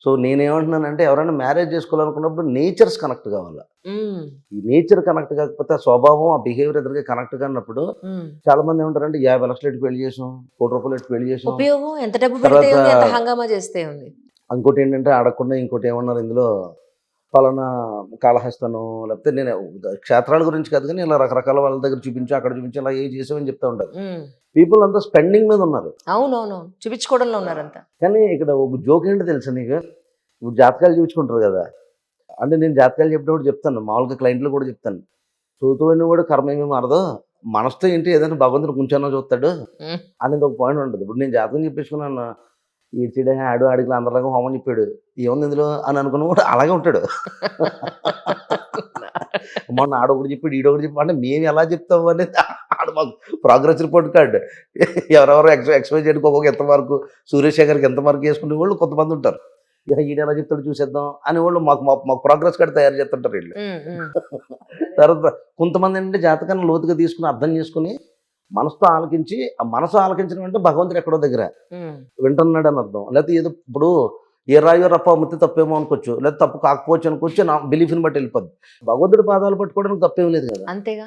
So నేనేమంటున్నానంటే ఎవరైనా marriage చేసుకోవాలనుకున్నప్పుడు nature's connect కావాలి. హ్మ్. ఈ నేచర్ కనెక్ట్ కాకపోతే ఆ స్వభావం, ఆ బిహేవియర్ ఇద్దరికి కనెక్ట్ కానప్పుడు హ్మ్. చాలా మంది ఏమంటారంటే 50 లక్షలు పెట్టి పెళ్లి చేసాం, ₹1,00,00,000 పెట్టి పెళ్లి చేసాం. ఉపయోగం ఎంత డబ్బు పెడితే తర్వాత ఉంది, ఎంత హంగామా చేస్తే ఉంది. ఇంకోటి ఏంటంటే అడగకుండా ఇంకోటి ఏమన్నారు ఇందులో పలానా కాళహస్తను లేకపోతే నేను క్షేత్రాల గురించి కాదు కానీ ఇలా రకరకాల వాళ్ళ దగ్గర చూపించి అక్కడ చూపించి ఇలా ఏ చేసామని చెప్తా ఉంటారు. హ్మ్. పీపుల్ అంతా స్పెండింగ్ మీద ఉన్నారు. అవునవునవును. చూపించుకోవడంలో ఉన్నారంతా. కానీ ఇక్కడ ఒక జోక్ ఏంటో తెలుసా నీకు? ఇప్పుడు జాతకాలు చూపించుకుంటారు కదా! అంటే నేను జాతకాలు చెప్పినప్పుడు చెప్తాను. మామూలుగా క్లయింట్లు కూడా చెప్తాను. చూతువని కూడా కర్మ ఏమీ మారదు. మనసుతో ఏంటి ఏదైనా భగవంతుడు కొంచెమన్నా చూస్తాడు హ్మ్. అనేది ఒక పాయింట్ ఉంటుంది. ఇప్పుడు నేను జాతకం చెప్పేసుకున్నాను. ఈడ్చిడే ఆడు ఆడికి అందరిలాగా హోమం చెప్పాడు. ఏముంది ఇందులో అని అనుకున్న కూడా అలాగే ఉంటాడు. మొన్న ఆడొకటి చెప్పాడు, ఈడొకటి చెప్పాడు. అంటే మేము ఎలా చెప్తాము అనేది ఆడు మాకు ప్రోగ్రెస్ రిపోర్ట్ కార్డ్. ఎవరెవరు ఎక్స్‌వై జెడ్‌కి ఒక్కొక్క ఎంత మార్కు, సురేష్ శేఖర్‌కి ఎంత మార్క్ వేసుకునేవాళ్ళు కొంతమంది ఉంటారు. ఇక ఈడు ఎలా చెప్తాడో చూసేద్దాం అనేవాళ్ళు మాకు మాకు మాకు ప్రోగ్రెస్ కార్డ్ తయారు చేస్తుంటారు వీళ్ళు. హ్మ్. హ్మ్. తర్వాత కొంతమంది ఏంటంటే జాతకాన్ని లోతుగా తీసుకొని అర్థం చేసుకొని మనసుతో ఆలకించి, ఆ మనసు ఆలకించడం అంటే భగవంతుడు ఎక్కడో దగ్గర హ్మ్. వింటున్నాడు అని అర్థం. లేకపోతే ఏదో ఇప్పుడు ఏ రాయో రప్ప అమ్మితే తప్పేమో అనుకోవచ్చు. లేదా తప్పు కాకపోవచ్చు అనుకోవచ్చు. నా బిలీఫ్‌ని బట్టి వెళ్ళిపోద్ది. భగవంతుడి పాదాలు పట్టుకోవడానికి తప్పేం లేదు కదా! అంతేగా.